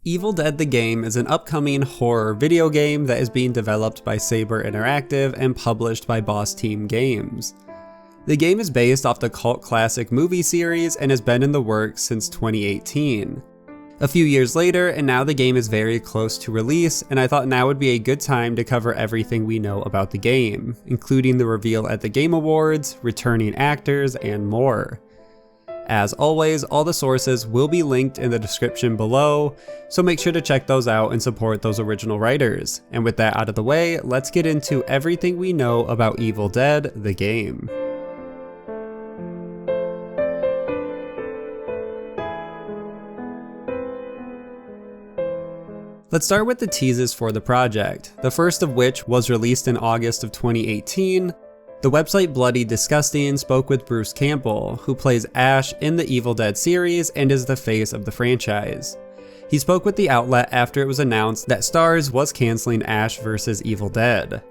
Evil Dead the Game is an upcoming horror video game that is being developed by Saber Interactive and published by Boss Team Games. The game is based off the cult classic movie series and has been in the works since 2018. A few years later, and now the game is very close to release, and I thought now would be a good time to cover everything we know about the game, including the reveal at the Game Awards, returning actors, and more. As always, all the sources will be linked in the description below, so make sure to check those out and support those original writers. And with that out of the way, let's get into everything we know about Evil Dead the game. Let's start with the teases for the project, the first of which was released in August of 2018. The website Bloody Disgusting spoke with Bruce Campbell, who plays Ash in the Evil Dead series and is the face of the franchise. He spoke with the outlet after it was announced that Starz was canceling Ash vs. Evil Dead.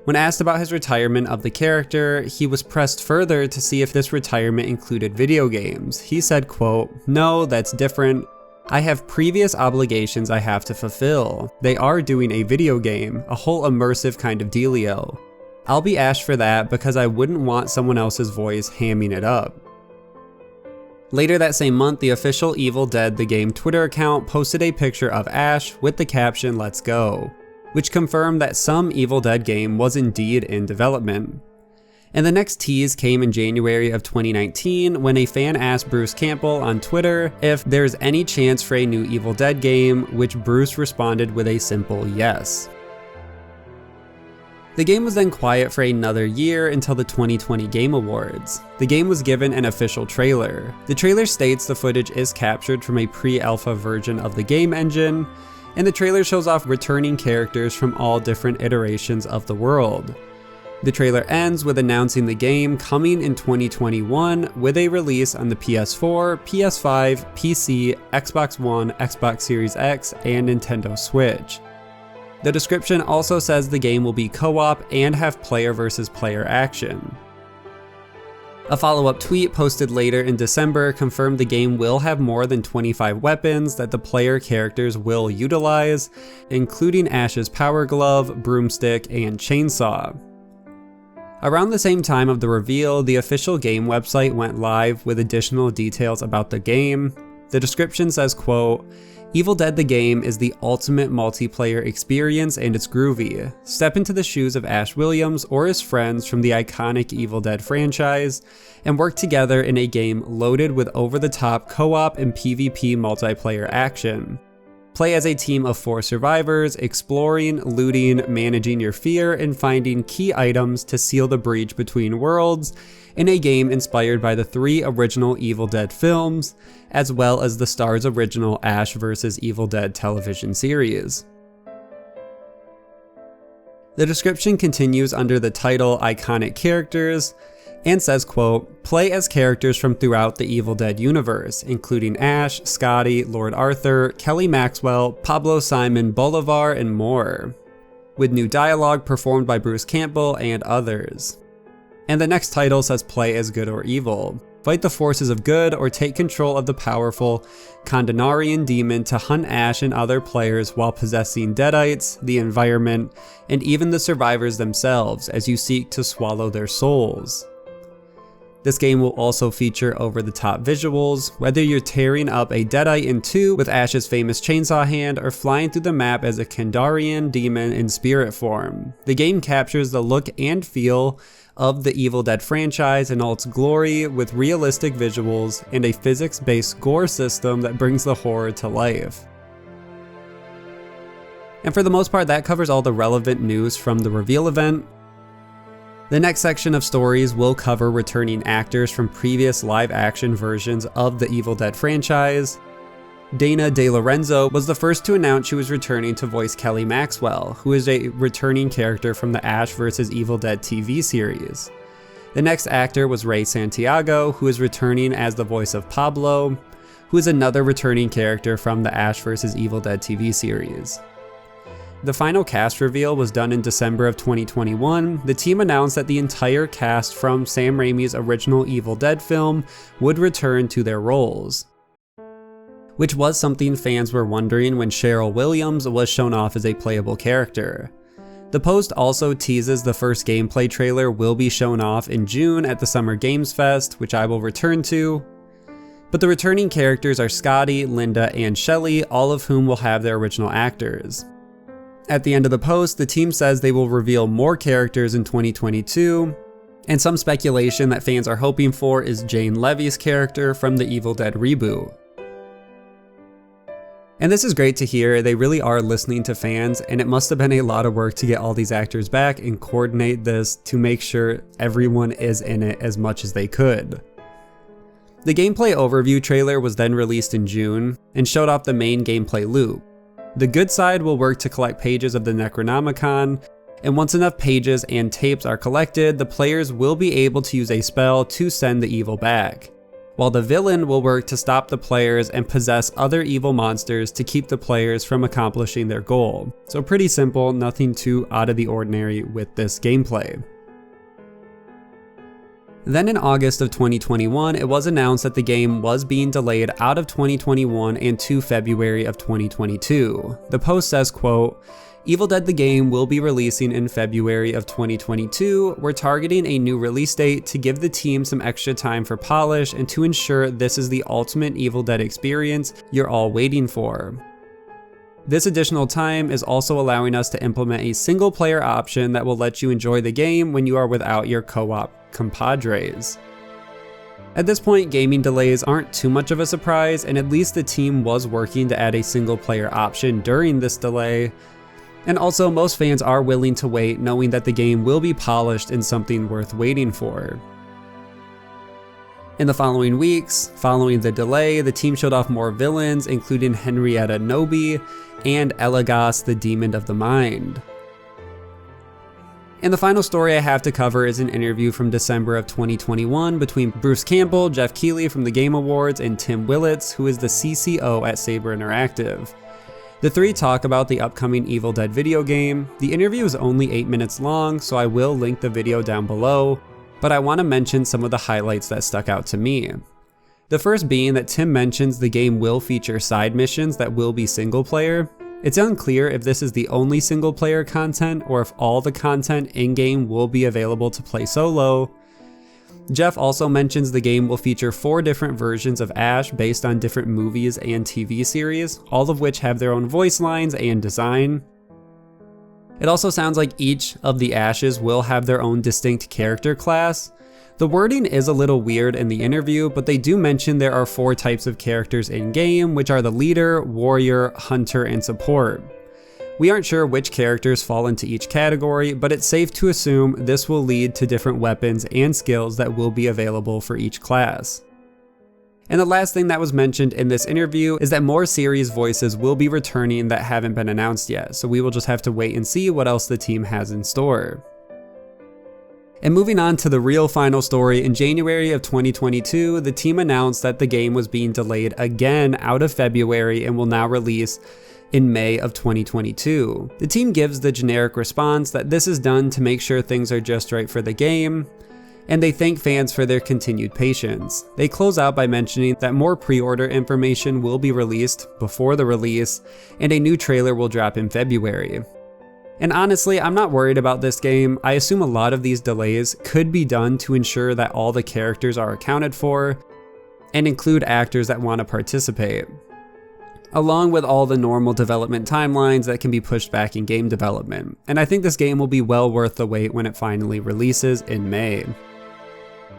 When asked about his retirement of the character, he was pressed further to see if this retirement included video games. He said, quote, "No, that's different. I have previous obligations I have to fulfill. They are doing a video game, a whole immersive kind of dealio. I'll be Ash for that because I wouldn't want someone else's voice hamming it up." Later that same month, the official Evil Dead the Game Twitter account posted a picture of Ash with the caption "Let's go," which confirmed that some Evil Dead game was indeed in development. And the next tease came in January of 2019 when a fan asked Bruce Campbell on Twitter if there's any chance for a new Evil Dead game, which Bruce responded with a simple yes. The game was then quiet for another year until the 2020 Game Awards. The game was given an official trailer. The trailer states the footage is captured from a pre-alpha version of the game engine, and the trailer shows off returning characters from all different iterations of the world. The trailer ends with announcing the game coming in 2021 with a release on the PS4, PS5, PC, Xbox One, Xbox Series X, and Nintendo Switch. The description also says the game will be co-op and have player versus player action. A follow-up tweet posted later in December confirmed the game will have more than 25 weapons that the player characters will utilize, including Ash's power glove, broomstick, and chainsaw. Around the same time of the reveal, the official game website went live with additional details about the game. The description says, quote, "Evil Dead the Game is the ultimate multiplayer experience and it's groovy. Step into the shoes of Ash Williams or his friends from the iconic Evil Dead franchise and work together in a game loaded with over-the-top co-op and PvP multiplayer action. Play as a team of 4 survivors, exploring, looting, managing your fear, and finding key items to seal the breach between worlds in a game inspired by the 3 original Evil Dead films, as well as the Starz original Ash vs. Evil Dead television series." The description continues under the title Iconic Characters, and says, quote, "Play as characters from throughout the Evil Dead universe, including Ash, Scotty, Lord Arthur, Kelly Maxwell, Pablo Simon Bolivar, and more, with new dialogue performed by Bruce Campbell and others." And the next title says play as good or evil. Fight the forces of good or take control of the powerful Kandaharian demon to hunt Ash and other players while possessing deadites, the environment, and even the survivors themselves as you seek to swallow their souls. This game will also feature over-the-top visuals, whether you're tearing up a deadite in 2 with Ash's famous chainsaw hand or flying through the map as a Kandaharian demon in spirit form. The game captures the look and feel of the Evil Dead franchise in all its glory, with realistic visuals and a physics-based gore system that brings the horror to life. And for the most part, that covers all the relevant news from the reveal event. The next section of stories will cover returning actors from previous live-action versions of the Evil Dead franchise. Dana De Lorenzo was the first to announce she was returning to voice Kelly Maxwell, who is a returning character from the Ash vs. Evil Dead TV series. The next actor was Ray Santiago, who is returning as the voice of Pablo, who is another returning character from the Ash vs. Evil Dead TV series. The final cast reveal was done in December of 2021. The team announced that the entire cast from Sam Raimi's original Evil Dead film would return to their roles. which was something fans were wondering when Cheryl Williams was shown off as a playable character. The post also teases the first gameplay trailer will be shown off in June at the Summer Games Fest, which I will return to. But the returning characters are Scotty, Linda, and Shelly, all of whom will have their original actors. At the end of the post, the team says they will reveal more characters in 2022, and some speculation that fans are hoping for is Jane Levy's character from the Evil Dead reboot. And this is great to hear. They really are listening to fans, and it must have been a lot of work to get all these actors back and coordinate this to make sure everyone is in it as much as they could. The gameplay overview trailer was then released in June and showed off the main gameplay loop. The good side will work to collect pages of the Necronomicon, and once enough pages and tapes are collected, the players will be able to use a spell to send the evil back, while the villain will work to stop the players and possess other evil monsters to keep the players from accomplishing their goal. So pretty simple, nothing too out of the ordinary with this gameplay. Then in August of 2021, it was announced that the game was being delayed out of 2021 and to February of 2022. The post says, quote, "Evil Dead the game will be releasing in February of 2022. We're targeting a new release date to give the team some extra time for polish and to ensure this is the ultimate Evil Dead experience you're all waiting for. This additional time is also allowing us to implement a single player option that will let you enjoy the game when you are without your co-op compadres." At this point, gaming delays aren't too much of a surprise, and at least the team was working to add a single player option during this delay. And also, most fans are willing to wait, knowing that the game will be polished and something worth waiting for. In the following weeks, following the delay, the team showed off more villains, including Henrietta Nobi and Elagos, the Demon of the Mind. And the final story I have to cover is an interview from December of 2021 between Bruce Campbell, Jeff Keighley from the Game Awards, and Tim Willits, who is the CCO at Saber Interactive. The three talk about the upcoming Evil Dead video game. The interview is only 8 minutes long, so I will link the video down below, but I want to mention some of the highlights that stuck out to me. The first being that Tim mentions the game will feature side missions that will be single player. It's unclear if this is the only single player content or if all the content in-game will be available to play solo. Jeff also mentions the game will feature 4 different versions of Ash based on different movies and TV series, all of which have their own voice lines and design. It also sounds like each of the Ashes will have their own distinct character class. The wording is a little weird in the interview, but they do mention there are 4 types of characters in-game, which are the leader, warrior, hunter, and support. We aren't sure which characters fall into each category, but it's safe to assume this will lead to different weapons and skills that will be available for each class. And the last thing that was mentioned in this interview is that more series voices will be returning that haven't been announced yet, so we will just have to wait and see what else the team has in store. And moving on to the real final story, in January of 2022, the team announced that the game was being delayed again out of February and will now release in May of 2022. The team gives the generic response that this is done to make sure things are just right for the game, and they thank fans for their continued patience. They close out by mentioning that more pre-order information will be released before the release, and a new trailer will drop in February. And honestly, I'm not worried about this game. I assume a lot of these delays could be done to ensure that all the characters are accounted for and include actors that want to participate, along with all the normal development timelines that can be pushed back in game development. And I think this game will be well worth the wait when it finally releases in May.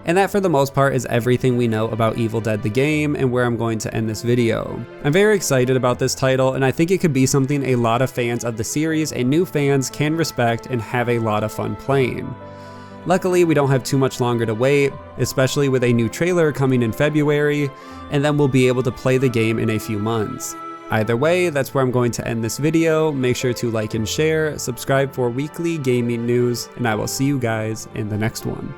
And that for the most part is everything we know about Evil Dead the game and where I'm going to end this video. I'm very excited about this title, and I think it could be something a lot of fans of the series and new fans can respect and have a lot of fun playing. Luckily, we don't have too much longer to wait, especially with a new trailer coming in February, and then we'll be able to play the game in a few months. Either way, that's where I'm going to end this video. Make sure to like and share, subscribe for weekly gaming news, and I will see you guys in the next one.